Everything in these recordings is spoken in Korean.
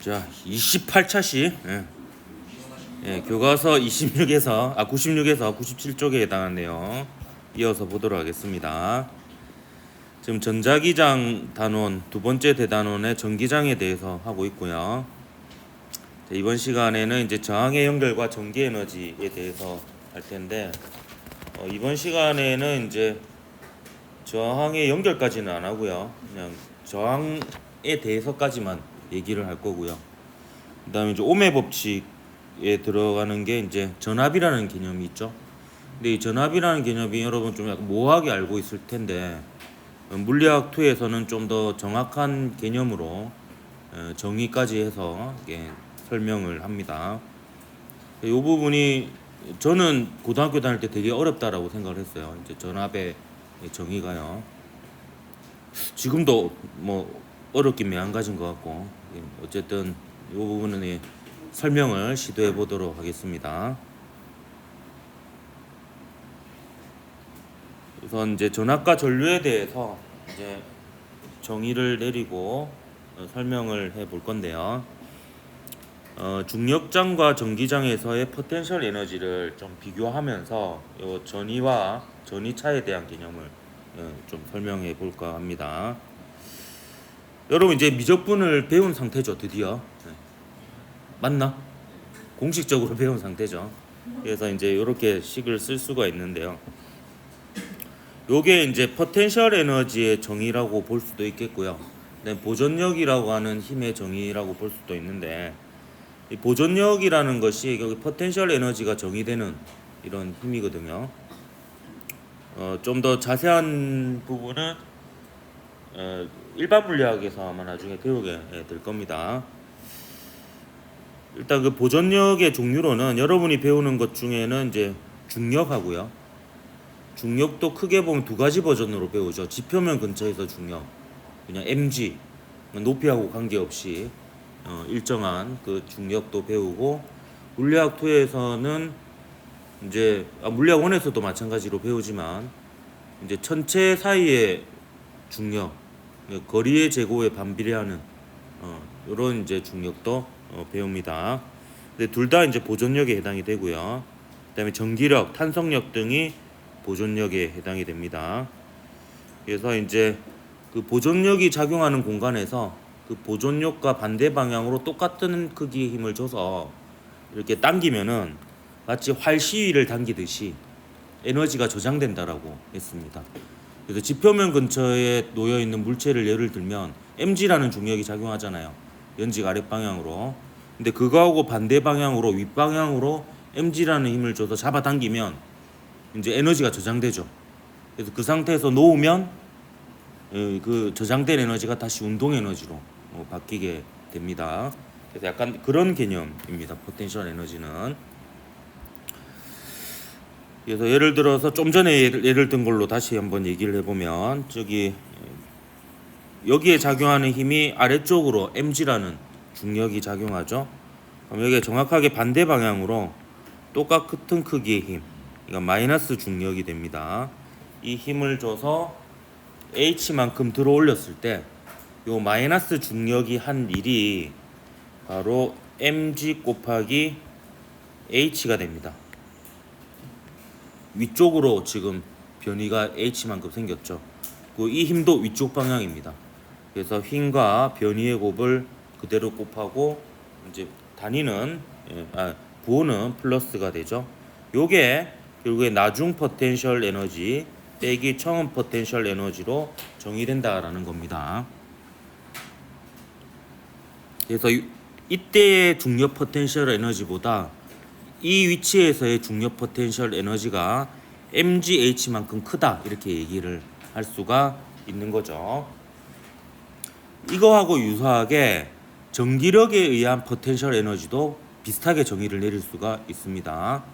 자, 28차시 교과서 96에서 97쪽에 해당하네요. 이어서 보도록 하겠습니다. 지금 전자기장 단원 두 번째 대단원의 전기장에 대해서 하고 있고요. 자, 이번 시간에는 이제 저항의 연결과 전기 에너지에 대해서 할 텐데 이번 시간에는 이제 저항의 연결까지는 안 하고요. 그냥 저항에 대해서까지만 얘기를 할 거고요. 그다음에 이제 오음의 법칙에 들어가는 게 이제 전압이라는 개념이 있죠. 근데 이 전압이라는 개념이 여러분 좀 약간 모호하게 알고 있을 텐데 물리학 2에서는 좀 더 정확한 개념으로 정의까지 해서 설명을 합니다. 이 부분이 저는 고등학교 다닐 때 되게 어렵다라고 생각을 했어요. 이제 전압의 정의가요. 지금도 뭐 어렵긴 매한가지인 것 같고 어쨌든 이 부분은 설명을 시도해 보도록 하겠습니다. 우선 이제 전압과 전류에 대해서 이제 정의를 내리고 설명을 해 볼 건데요. 중력장과 전기장에서의 포텐셜 에너지를 좀 비교하면서 요 전위와 전위차에 대한 개념을 좀 설명해 볼까 합니다. 여러분 이제 미적분을 배운 상태죠, 드디어. 맞나? 공식적으로 배운 상태죠. 그래서 이제 이렇게 식을 쓸 수가 있는데요. 요게 이제 포텐셜 에너지의 정의라고 볼 수도 있겠고요. 보존력이라고 하는 힘의 정의라고 볼 수도 있는데, 이 보존력이라는 것이 여기 포텐셜 에너지가 정의되는 이런 힘이거든요. 좀 더 자세한 부분은 일반 물리학에서 아마 나중에 배우게 될 겁니다. 일단 그 보존력의 종류로는 여러분이 배우는 것 중에는 이제 중력하고요. 중력도 크게 보면 두 가지 버전으로 배우죠. 지표면 근처에서 중력, 그냥 mg, 높이하고 관계없이 일정한 그 중력도 배우고, 물리학 2에서는 이제 물리학 1에서도 마찬가지로 배우지만 이제 천체 사이의 중력, 거리의 제고에 반비례하는 이런 이제 중력도 배웁니다. 근데 둘 다 이제 보존력에 해당이 되고요. 그다음에 전기력, 탄성력 등이 보존력에 해당이 됩니다. 그래서 이제 그 보존력이 작용하는 공간에서 그 보존력과 반대 방향으로 똑같은 크기의 힘을 줘서 이렇게 당기면은 마치 활 시위를 당기듯이 에너지가 저장된다라고 했습니다. 그래서 지표면 근처에 놓여 있는 물체를 예를 들면 mg라는 중력이 작용하잖아요. 연직 아랫 방향으로. 근데 그거하고 반대 방향으로 윗방향으로 mg라는 힘을 줘서 잡아당기면 이제 에너지가 저장되죠. 그래서 그 상태에서 놓으면 그 저장된 에너지가 다시 운동 에너지로 바뀌게 됩니다. 그래서 약간 그런 개념입니다. 포텐셜 에너지는. 그래서 예를 들어서 좀 전에 예를 든 걸로 다시 한번 얘기를 해보면 여기에 작용하는 힘이 아래쪽으로 mg라는 중력이 작용하죠. 그럼 여기에 정확하게 반대 방향으로 똑같은 크기의 힘, 그러니까 마이너스 중력이 됩니다. 이 힘을 줘서 h만큼 들어 올렸을 때 요 마이너스 중력이 한 일이 바로 mg 곱하기 h가 됩니다. 위쪽으로 지금 변이가 h만큼 생겼죠. 이 힘도 위쪽 방향입니다. 그래서 힘과 변이의 곱을 그대로 곱하고 이제 단위는 부호는 플러스가 되죠. 요게 결국에 나중 포텐셜 에너지 빼기 처음 포텐셜 에너지로 정의된다라는 겁니다. 그래서 이때의 중력 포텐셜 에너지보다 이 위치에서의 중력 포텐셜 에너지가 mgh만큼 크다, 이렇게 얘기를 할 수가 있는 거죠. 이거하고 유사하게 전기력에 의한 포텐셜 에너지도 비슷하게 정의를 내릴 수가 있습니다.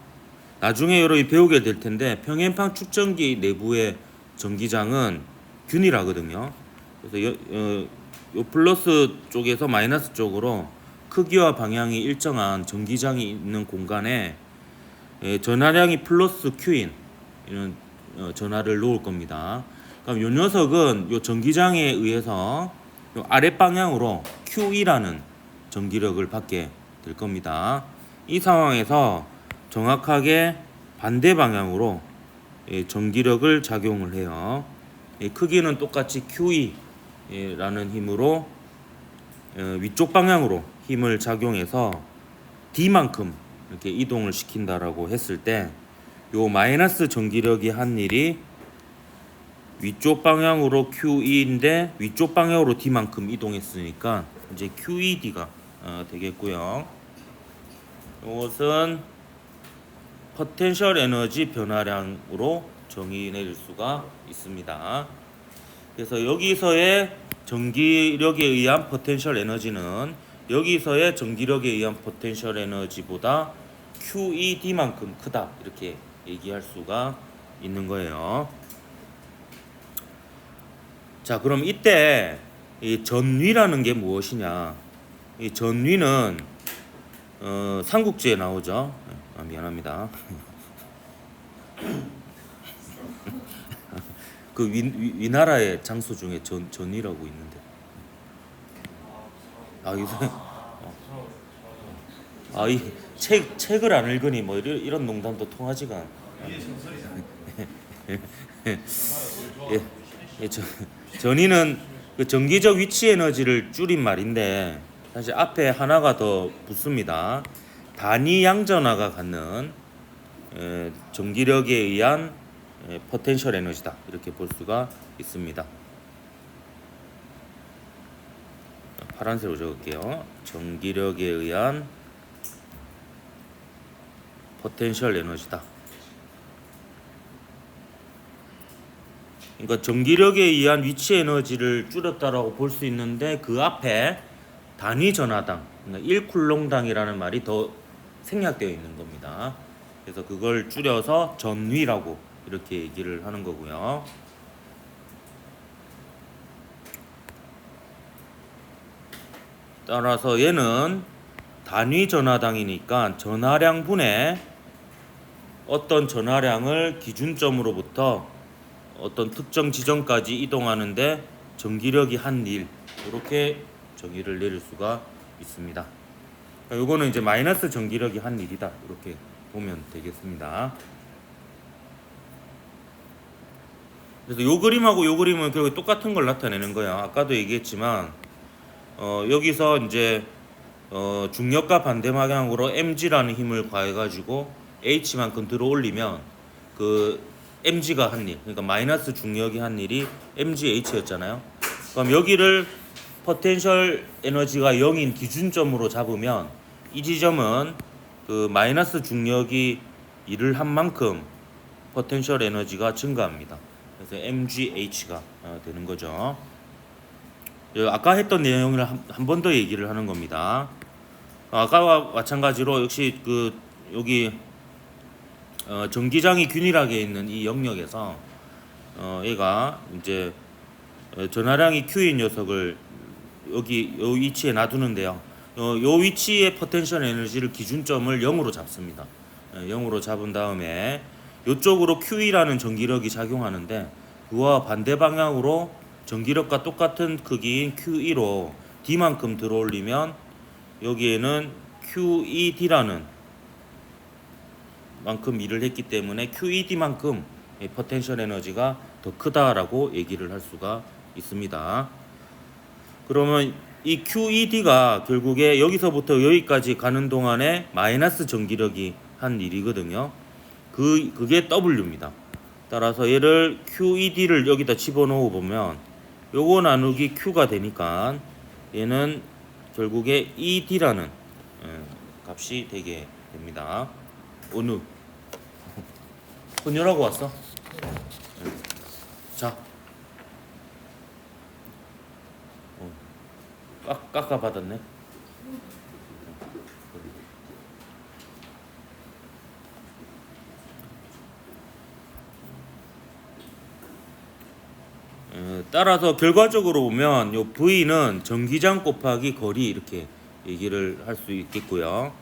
나중에 여러분이 배우게 될 텐데 평행판 축전기 내부의 전기장은 균일하거든요. 그래서 요 플러스 쪽에서 마이너스 쪽으로 크기와 방향이 일정한 전기장이 있는 공간에 전하량이 플러스 Q인 이런 전하를 놓을 겁니다. 그럼 요 녀석은 요 전기장에 의해서 요 아랫 방향으로 QE라는 전기력을 받게 될 겁니다. 이 상황에서 정확하게 반대 방향으로 전기력을 작용을 해요. 크기는 똑같이 QE라는 힘으로 위쪽 방향으로 힘을 작용해서 D만큼 이렇게 이동을 시킨다라고 했을 때 요 마이너스 전기력이 한 일이 위쪽 방향으로 QE인데 위쪽 방향으로 D만큼 이동했으니까 이제 QED가 되겠고요. 이것은 포텐셜 에너지 변화량으로 정의 내릴 수가 있습니다. 그래서 여기서의 전기력에 의한 포텐셜 에너지는 여기서의 전기력에 의한 포텐셜 에너지보다 QED만큼 크다 이렇게 얘기할 수가 있는 거예요. 자, 그럼 이때 이 전위라는 게 무엇이냐? 이 전위는 삼국지에 나오죠. 미안합니다. 그 위나라의 장소 중에 전위라고 있는데. 이 책을 안 읽으니 뭐 이런 농담도 통하지가. 전위는 그 전기적 위치 에너지를 줄인 말인데 사실 앞에 하나가 더 붙습니다. 단위 양전하가 갖는 전기력에 의한 포텐셜 에너지다 이렇게 볼 수가 있습니다. 파란색으로 적을게요. 전기력에 의한 포텐셜 에너지다. 그러니까 전기력에 의한 위치 에너지를 줄였다라고 볼 수 있는데 그 앞에 단위 전하당, 그러니까 1쿨롱당이라는 말이 더 생략되어 있는 겁니다. 그래서 그걸 줄여서 전위라고 이렇게 얘기를 하는 거고요. 따라서 얘는 단위 전하당이니까 전하량분의 어떤 전하량을 기준점으로부터 어떤 특정 지점까지 이동하는데 전기력이 한 일 이렇게 정의를 내릴 수가 있습니다. 요거는 이제 마이너스 전기력이 한 일이다 이렇게 보면 되겠습니다. 그래서 요 그림하고 요 그림은 결국 똑같은 걸 나타내는 거예요. 아까도 얘기했지만 여기서 이제 중력과 반대 방향으로 mg라는 힘을 가해가지고 h만큼 들어 올리면 그 mg가 한 일, 그러니까 마이너스 중력이 한 일이 mgh였잖아요. 그럼 여기를 포텐셜 에너지가 0인 기준점으로 잡으면 이 지점은 그 마이너스 중력이 일을 한 만큼 포텐셜 에너지가 증가합니다. 그래서 mgh가 되는 거죠. 아까 했던 내용을 한 번 더 얘기를 하는 겁니다. 아까와 마찬가지로 역시 그 여기 전기장이 균일하게 있는 이 영역에서 얘가 이제 전하량이 Q인 녀석을 여기 요 위치에 놔두는데요. 요 위치의 포텐셜 에너지를 기준점을 0으로 잡습니다. 0으로 잡은 다음에 이쪽으로 QE라는 전기력이 작용하는데 그와 반대 방향으로 전기력과 똑같은 크기인 QE로 D만큼 들어올리면 여기에는 QED라는 만큼 일을 했기 때문에 QED만큼 포텐셜 에너지가 더 크다라고 얘기를 할 수가 있습니다. 그러면 이 QED가 결국에 여기서부터 여기까지 가는 동안에 마이너스 전기력이 한 일이거든요. 그게 W입니다. 따라서 얘를 QED를 여기다 집어넣어 보면 요거 나누기 Q가 되니까 얘는 결국에 ED라는 값이 되게 됩니다. 어느 혼혈하고 왔어? 자, 깎아 받았네. 따라서 결과적으로 보면 요 V는 전기장 곱하기 거리 이렇게 얘기를 할 수 있겠고요.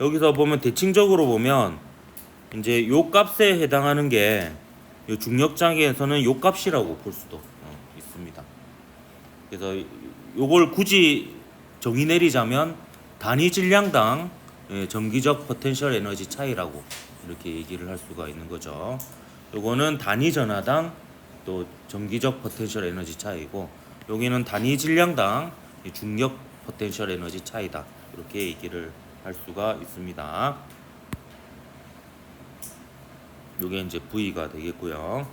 여기서 보면 대칭적으로 보면 이제 요 값에 해당하는 게 요 중력장애에서는 요 값이라고 볼 수도 있습니다. 그래서 요걸 굳이 정의 내리자면 단위 질량당 정기적 포텐셜 에너지 차이라고 이렇게 얘기를 할 수가 있는 거죠. 요거는 단위 전하당 또 정기적 포텐셜 에너지 차이고, 여기는 단위 질량당 중력 포텐셜 에너지 차이다, 이렇게 얘기를 할 수가 있습니다. 요게 이제 V가 되겠고요.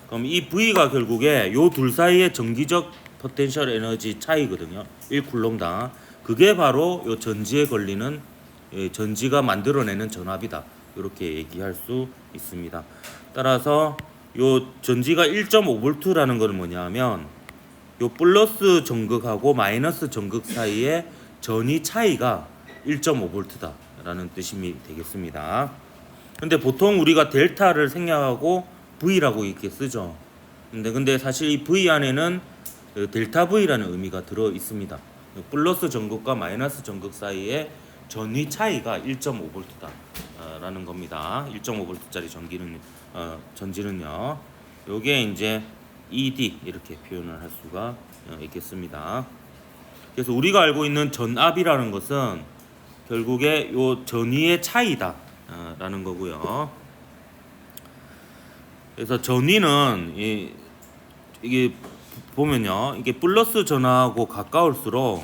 그럼 이 V가 결국에 요 둘 사이의 정기적 포텐셜 에너지 차이거든요. 1쿨롱당. 그게 바로 요 전지에 걸리는 전지가 만들어내는 전압이다, 이렇게 얘기할 수 있습니다. 따라서 요 전지가 1.5V라는 건 뭐냐면 요 플러스 전극하고 마이너스 전극 사이의 전위 차이가 1.5V다라는 뜻이 되겠습니다. 근데 보통 우리가 델타를 생략하고 V라고 이렇게 쓰죠. 근데 사실 이 V 안에는 델타 V라는 의미가 들어 있습니다. 플러스 전극과 마이너스 전극 사이의 전위 차이가 1.5V다라는 겁니다. 1.5V짜리 전지는요. 요게 이제 ED 이렇게 표현을 할 수가 있겠습니다. 그래서 우리가 알고 있는 전압이라는 것은 결국에 요 전위의 차이다라는 거고요. 그래서 전위는 이게 보면요, 이게 플러스 전하고 가까울수록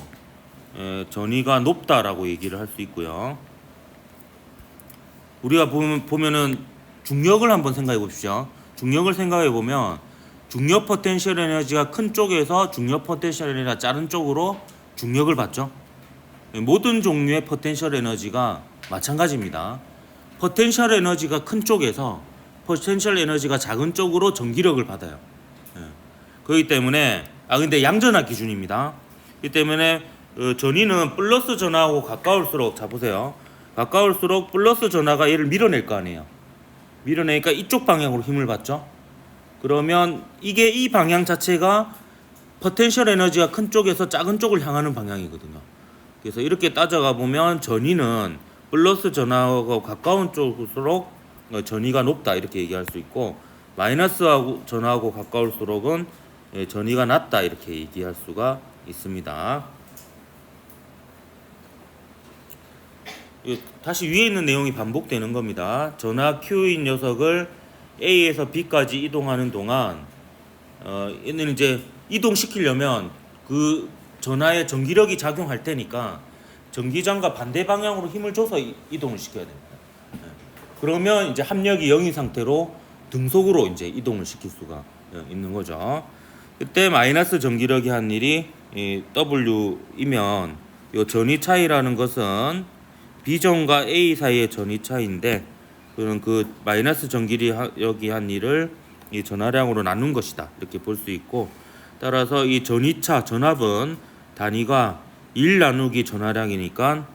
전위가 높다라고 얘기를 할 수 있고요. 우리가 보면은 중력을 한번 생각해 봅시다. 중력을 생각해 보면 중력 포텐셜 에너지가 큰 쪽에서 중력 포텐셜 에너지가 작은 쪽으로 중력을 받죠. 모든 종류의 포텐셜 에너지가 마찬가지입니다. 포텐셜 에너지가 큰 쪽에서 포텐셜 에너지가 작은 쪽으로 전기력을 받아요. 그렇기 때문에 근데 양전하 기준입니다. 그렇기 때문에 전위는 플러스 전하하고 가까울수록, 자 보세요, 가까울수록 플러스 전하가 얘를 밀어낼 거 아니에요. 밀어내니까 이쪽 방향으로 힘을 받죠. 그러면 이게 이 방향 자체가 포텐셜 에너지가 큰 쪽에서 작은 쪽을 향하는 방향이거든요. 그래서 이렇게 따져가 보면 전위는 플러스 전하하고 가까운 쪽일수록 전위가 높다, 이렇게 얘기할 수 있고, 마이너스하고 전하하고 가까울수록은 전위가 낮다, 이렇게 얘기할 수가 있습니다. 다시 위에 있는 내용이 반복되는 겁니다. 전하 Q인 녀석을 A에서 B까지 이동하는 동안 얘는 이제 이동시키려면 그 전하에 전기력이 작용할 테니까 전기장과 반대 방향으로 힘을 줘서 이동을 시켜야 됩니다. 그러면 이제 합력이 0인 상태로 등속으로 이제 이동을 시킬 수가 있는 거죠. 그때 마이너스 전기력이 한 일이 W이면 이 전위 차이라는 것은 B점과 A 사이의 전위 차이인데, 그는 그 마이너스 전기력이 한 일을 이 전하량으로 나눈 것이다, 이렇게 볼 수 있고, 따라서 이 전위차 전압은 단위가 1 나누기 전하량이니까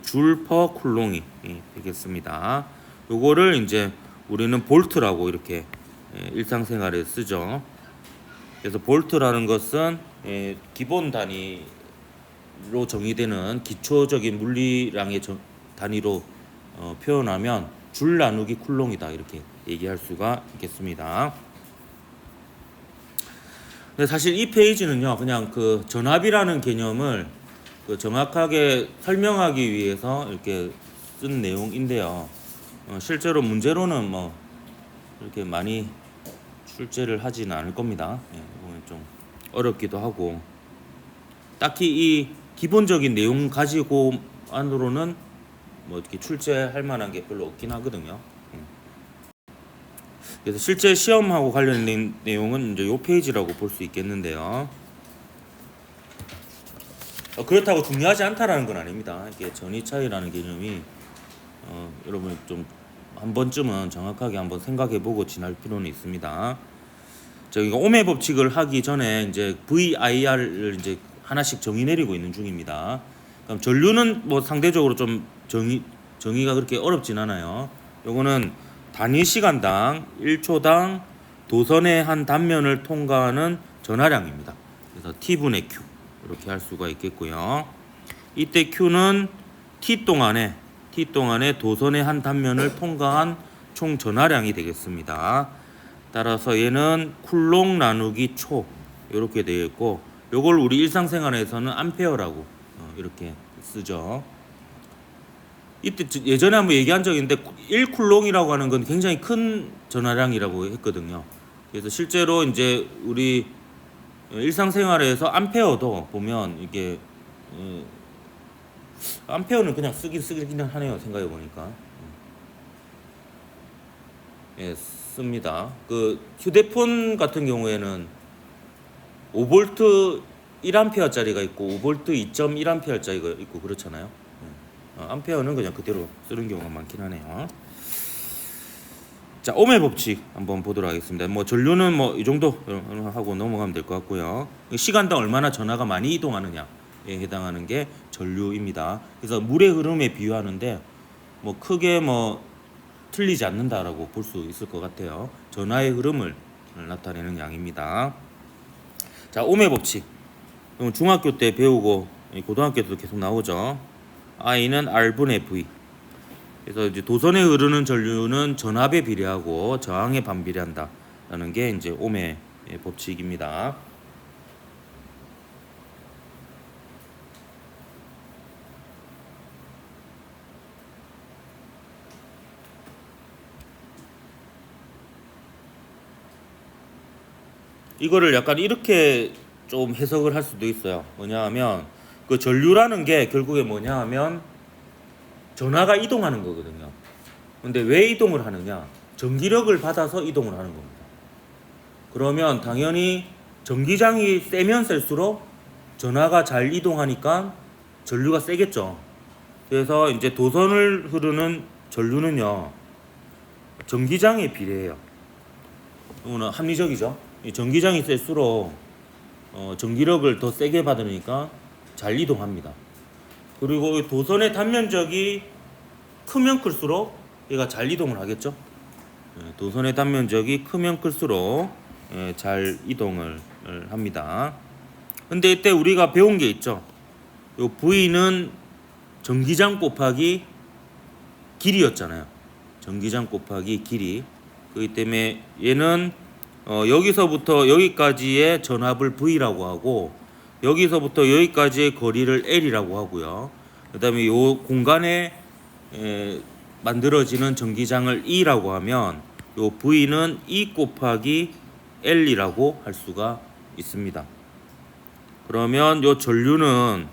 줄 퍼 쿨롱이 되겠습니다. 요거를 이제 우리는 볼트라고 이렇게 일상생활에 쓰죠. 그래서 볼트라는 것은 기본 단위로 정의되는 기초적인 물리량의 단위로 표현하면 줄 나누기 쿨롱이다, 이렇게 얘기할 수가 있겠습니다. 근데 사실 이 페이지는요, 그냥 그 전압이라는 개념을 정확하게 설명하기 위해서 이렇게 쓴 내용인데요. 실제로 문제로는 뭐 이렇게 많이 출제를 하지는 않을 겁니다. 좀 어렵기도 하고, 딱히 이 기본적인 내용 가지고 안으로는 뭐 이렇게 출제할 만한 게 별로 없긴 하거든요. 그래서 실제 시험하고 관련된 내용은 이제 요 페이지라고 볼 수 있겠는데요. 그렇다고 중요하지 않다라는 건 아닙니다. 이게 전위 차이라는 개념이 여러분 좀 한 번쯤은 정확하게 한번 생각해보고 지날 필요는 있습니다. 저희가 오메 법칙을 하기 전에 이제 VIR을 이제 하나씩 정의 내리고 있는 중입니다. 그럼 전류는 뭐 상대적으로 좀 정의가 그렇게 어렵진 않아요. 요거는 단위 시간당 1초당 도선의 한 단면을 통과하는 전하량입니다. 그래서 T분의 Q 이렇게 할 수가 있겠고요. 이때 Q는 T 동안에 도선의 한 단면을 통과한 총 전하량이 되겠습니다. 따라서 얘는 쿨롱 나누기 초 이렇게 되어 있고, 요걸 우리 일상생활에서는 암페어라고 이렇게 쓰죠. 이때 예전에 한번 얘기한 적이 있는데 1쿨롱이라고 하는 건 굉장히 큰 전화량이라고 했거든요. 그래서 실제로 이제 우리 일상생활에서 암페어도 보면 이게 암페어는 그냥 쓰긴 하네요. 생각해 보니까. 예, 씁니다. 그 휴대폰 같은 경우에는 5V 1A짜리가 있고 5V 2.1A짜리가 있고 그렇잖아요. 암페어는 그냥 그대로 쓰는 경우가 많긴 하네요. 자, 옴의 법칙 한번 보도록 하겠습니다. 뭐 전류는 뭐 이 정도 하고 넘어가면 될 것 같고요. 시간당 얼마나 전하가 많이 이동하느냐에 해당하는 게 전류입니다. 그래서 물의 흐름에 비유하는데 뭐 크게 뭐 틀리지 않는다라고 볼 수 있을 것 같아요. 전하의 흐름을 나타내는 양입니다. 자, 옴의 법칙. 중학교 때 배우고 고등학교 때도 계속 나오죠. I는 R분의 V. 그래서 이제 도선에 흐르는 전류는 전압에 비례하고 저항에 반비례한다라는 게 이제 옴의 법칙입니다. 이거를 약간 이렇게 좀 해석을 할 수도 있어요. 뭐냐 하면 그 전류라는 게 결국에 뭐냐 하면 전하가 이동하는 거거든요. 근데 왜 이동을 하느냐? 전기력을 받아서 이동을 하는 겁니다. 그러면 당연히 전기장이 세면 셀수록 전하가 잘 이동하니까 전류가 세겠죠. 그래서 이제 도선을 흐르는 전류는요, 전기장에 비례해요. 이거는 합리적이죠. 이 전기장이 셀수록 전기력을 더 세게 받으니까 잘 이동합니다. 그리고 도선의 단면적이 크면 클수록 얘가 잘 이동을 하겠죠. 도선의 단면적이 크면 클수록 잘 이동을 합니다. 근데 이때 우리가 배운 게 있죠. 요 V는 전기장 곱하기 길이였잖아요. 전기장 곱하기 길이. 그렇기 때문에 얘는 여기서부터 여기까지의 전압을 V라고 하고 여기서부터 여기까지의 거리를 L이라고 하고요. 그 다음에 요 공간에 만들어지는 전기장을 E라고 하면 요 V는 E 곱하기 L이라고 할 수가 있습니다. 그러면 요 전류는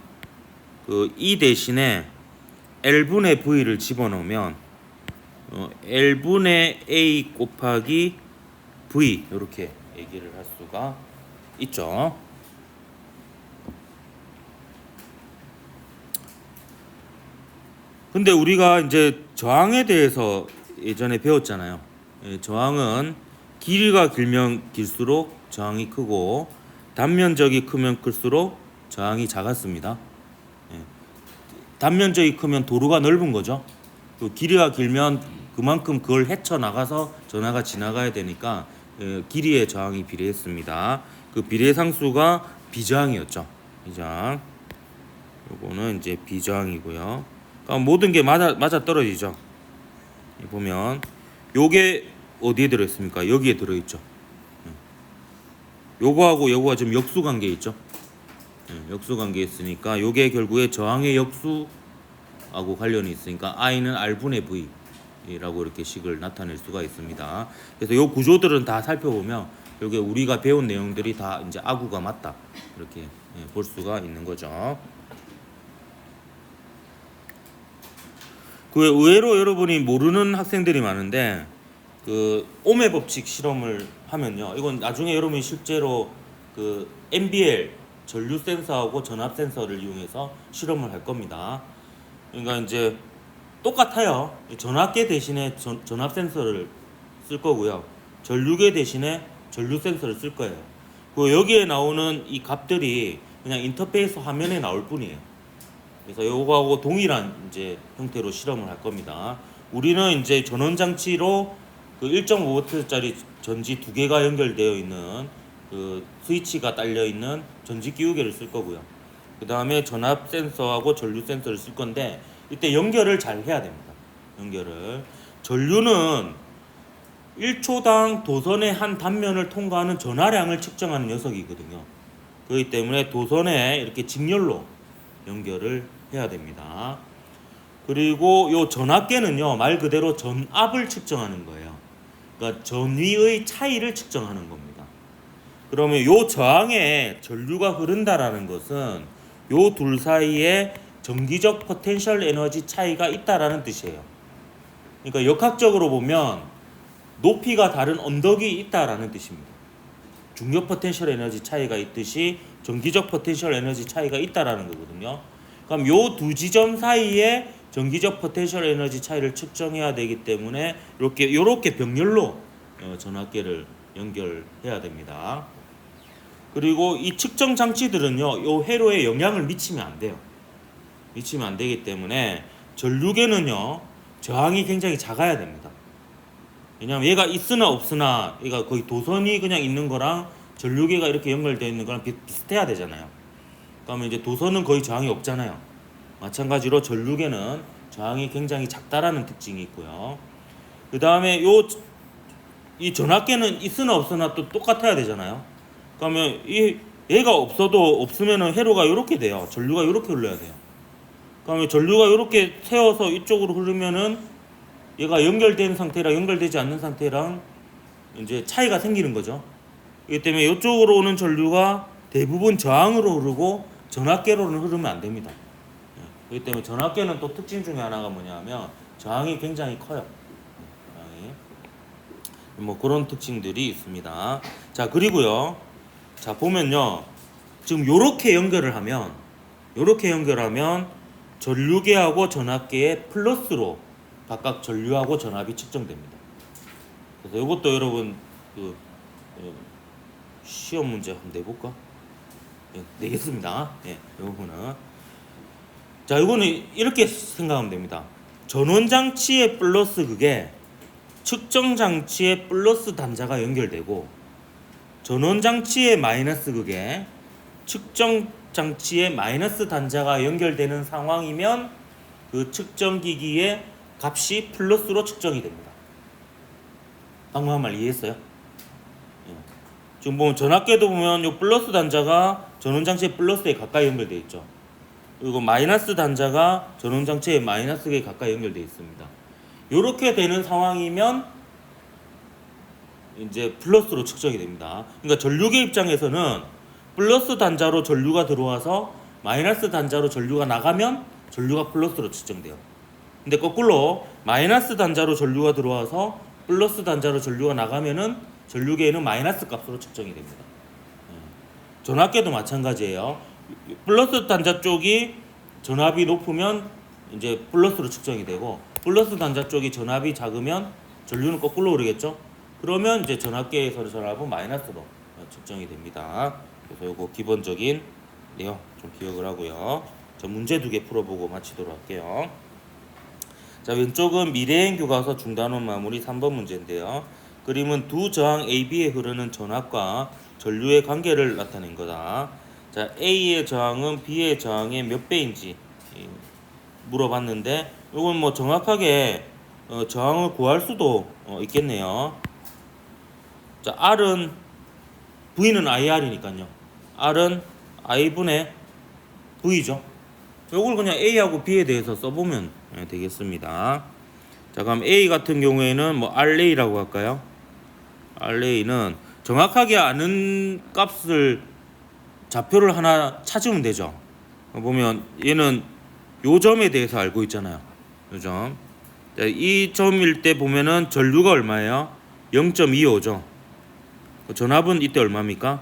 그 E 대신에 L분의 V를 집어넣으면 L분의 A 곱하기 V 이렇게 얘기를 할 수가 있죠. 근데 우리가 이제 저항에 대해서 예전에 배웠잖아요. 저항은 길이가 길면 길수록 저항이 크고 단면적이 크면 클수록 저항이 작았습니다. 단면적이 크면 도로가 넓은 거죠. 또 길이가 길면 그만큼 그걸 헤쳐나가서 전하가 지나가야 되니까 길이의 저항이 비례했습니다. 그 비례상수가 비저항이었죠. 비저항. 요거는 이제 비저항이고요. 그러니까 모든 게 맞아 떨어지죠. 보면 요게 어디에 들어있습니까? 여기에 들어있죠. 요거하고 요거가 지금 역수관계에 있죠. 역수관계에 있으니까 요게 결국에 저항의 역수하고 관련이 있으니까 I는 R분의 V라고 이렇게 식을 나타낼 수가 있습니다. 그래서 요 구조들은 다 살펴보면 결국에 우리가 배운 내용들이 다 이제 아구가 맞다 이렇게 볼 수가 있는 거죠. 그 의외로 여러분이 모르는 학생들이 많은데 그 옴의 법칙 실험을 하면요. 이건 나중에 여러분이 실제로 그 NBL 전류 센서하고 전압 센서를 이용해서 실험을 할 겁니다. 그러니까 이제 똑같아요. 전압계 대신에 전압 센서를 쓸 거고요. 전류계 대신에 전류 센서를 쓸 거예요. 그 여기에 나오는 이 값들이 그냥 인터페이스 화면에 나올 뿐이에요. 그래서 요거하고 동일한 이제 형태로 실험을 할 겁니다. 우리는 이제 전원 장치로 그 1.5V짜리 전지 두 개가 연결되어 있는 그 스위치가 딸려 있는 전지 기우개를 쓸 거고요. 그 다음에 전압 센서하고 전류 센서를 쓸 건데 이때 연결을 잘 해야 됩니다. 연결을. 전류는 1초당 도선의 한 단면을 통과하는 전하량을 측정하는 녀석이거든요. 그렇기 때문에 도선에 이렇게 직렬로 연결을 해야 됩니다. 그리고 요 전압계는요, 말 그대로 전압을 측정하는 거예요. 그러니까 전위의 차이를 측정하는 겁니다. 그러면 요 저항에 전류가 흐른다라는 것은 요 둘 사이에 정기적 포텐셜 에너지 차이가 있다라는 뜻이에요. 그러니까 역학적으로 보면 높이가 다른 언덕이 있다라는 뜻입니다. 중력 포텐셜 에너지 차이가 있듯이 정기적 포텐셜 에너지 차이가 있다라는 거거든요. 그럼 요 두 지점 사이에 정기적 포텐셜 에너지 차이를 측정해야 되기 때문에 요렇게 병렬로 전압계를 연결해야 됩니다. 그리고 이 측정 장치들은요, 요 회로에 영향을 미치면 안 돼요. 미치면 안 되기 때문에 전류계는요, 저항이 굉장히 작아야 됩니다. 왜냐하면 얘가 있으나 없으나, 얘가 거의 도선이 그냥 있는 거랑 전류계가 이렇게 연결되어 있는 거랑 비슷해야 되잖아요. 그러면 이제 도선은 거의 저항이 없잖아요. 마찬가지로 전류계는 저항이 굉장히 작다라는 특징이 있고요. 그 다음에 이 전압계는 있으나 없으나 또 똑같아야 되잖아요. 그러면 얘가 없으면은 회로가 이렇게 돼요. 전류가 이렇게 흘러야 돼요. 그러면 전류가 이렇게 세워서 이쪽으로 흐르면은 얘가 연결된 상태랑 연결되지 않는 상태랑 이제 차이가 생기는 거죠. 이기 때문에 이쪽으로 오는 전류가 대부분 저항으로 흐르고 전압계로는 흐르면 안 됩니다. 그렇기 때문에 전압계는 또 특징 중에 하나가 뭐냐면 저항이 굉장히 커요. 뭐 그런 특징들이 있습니다. 자, 그리고요. 자, 보면요. 지금 요렇게 연결하면 전류계하고 전압계의 플러스로 각각 전류하고 전압이 측정됩니다. 그래서 이것도 여러분 시험 문제 한번 내볼까? 내겠습니다. 이 부분은. 자, 이거는 이렇게 생각하면 됩니다. 전원 장치의 플러스 극에 측정 장치의 플러스 단자가 연결되고 전원 장치의 마이너스 극에 측정 장치의 마이너스 단자가 연결되는 상황이면 그 측정 기기의 값이 플러스로 측정이 됩니다. 방금 한 말 이해했어요? 지금 보면 전압계도 보면 이 플러스 단자가 전원 장치의 플러스에 가까이 연결되어 있죠. 그리고 마이너스 단자가 전원 장치의 마이너스에 가까이 연결되어 있습니다. 이렇게 되는 상황이면 이제 플러스로 측정이 됩니다. 그러니까 전류계 입장에서는 플러스 단자로 전류가 들어와서 마이너스 단자로 전류가 나가면 전류가 플러스로 측정돼요. 근데 거꾸로 마이너스 단자로 전류가 들어와서 플러스 단자로 전류가 나가면은 전류계에는 마이너스 값으로 측정이 됩니다. 전압계도 마찬가지예요. 플러스 단자 쪽이 전압이 높으면 이제 플러스로 측정이 되고 플러스 단자 쪽이 전압이 작으면 전류는 거꾸로 오르겠죠. 그러면 이제 전압계에서 전압은 마이너스로 측정이 됩니다. 그래서 이거 기본적인 내용 좀 기억을 하고요. 저 문제 2개 풀어보고 마치도록 할게요. 자, 왼쪽은 미래행 교과서 중단원 마무리 3번 문제인데요. 그림은 두 저항 AB에 흐르는 전압과 전류의 관계를 나타낸 거다. 자, A의 저항은 B의 저항의 몇 배인지 물어봤는데 이건 뭐 정확하게 저항을 구할 수도 있겠네요. 자, R은 V는 IR이니까요. R은 I분의 V죠. 이걸 그냥 A하고 B에 대해서 써보면 되겠습니다. 자, 그럼 A 같은 경우에는 뭐 RA라고 할까요? RA는 정확하게 아는 값을 좌표를 하나 찾으면 되죠. 보면 얘는 요 점에 대해서 알고 있잖아요. 요 점. 자, 이 점일 때 보면은 전류가 얼마예요? 0.25죠. 전압은 이때 얼마입니까?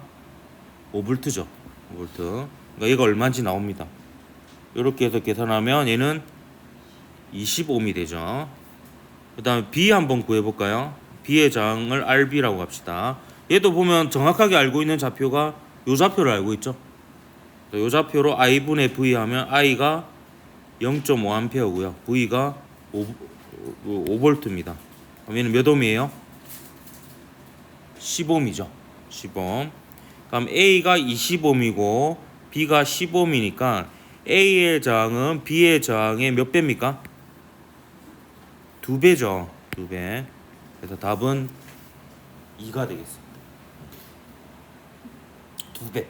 5V죠. 5V. 그러니까 얘가 얼마인지 나옵니다. 이렇게 해서 계산하면 얘는 25ohm이 되죠. 그 다음에 B 한번 구해볼까요? B의 저항을 RB라고 합시다. 얘도 보면 정확하게 알고 있는 좌표가 요 좌표를 알고 있죠. 요 좌표로 I분의 V 하면 I가 0.5A고요. V가 5V입니다. 그럼 얘는 몇 ohm이에요? 10ohm이죠. 10ohm. 그럼 A가 20ohm이고 B가 10ohm이니까 A의 저항은 B의 저항의 몇 배입니까? 2배죠. 2배. 그래서 답은 2가 되겠습니다. 2배.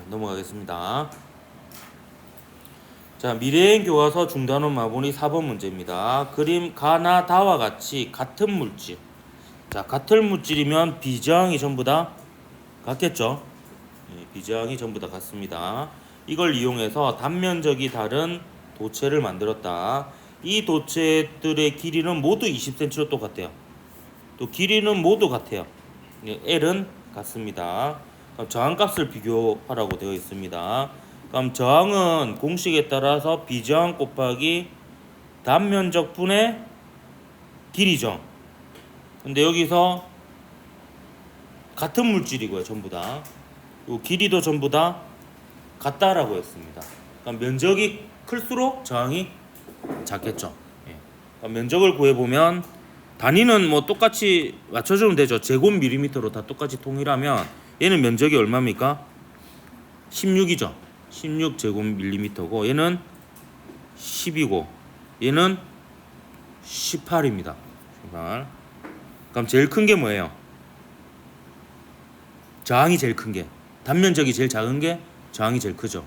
넘어가겠습니다. 자, 미래행 교과서 중단원 마보니 4번 문제입니다. 그림 가나 다와 같이 같은 물질. 자, 같은 물질이면 비저항이 전부 다 같겠죠? 예, 비저항이 전부 다 같습니다. 이걸 이용해서 단면적이 다른 도체를 만들었다. 이 도체들의 길이는 모두 20cm로 똑같아요. 또 길이는 모두 같아요. 예, L은 같습니다. 그럼 저항값을 비교하라고 되어 있습니다. 그럼 저항은 공식에 따라서 비저항 곱하기 단면적 분의 길이죠. 근데 여기서 같은 물질이고요, 전부 다. 그리고 길이도 전부 다 같다라고 했습니다. 그러니까 면적이 클수록 저항이 작겠죠. 예. 그러니까 면적을 구해보면 단위는 뭐 똑같이 맞춰주면 되죠. 제곱밀리미터로 다 똑같이 통일하면 얘는 면적이 얼마입니까? 16이죠. 16제곱밀리미터고 얘는 10이고 얘는 18입니다. 18. 그럼 제일 큰 게 뭐예요? 저항이 제일 큰 게, 단면적이 제일 작은 게 저항이 제일 크죠.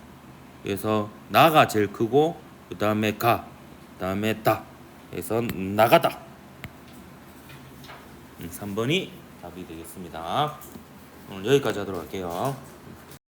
그래서 나가 제일 크고 그 다음에 가, 그 다음에 다 해서 나가다. 3번이 답이 되겠습니다. 오늘 여기까지 하도록 할게요.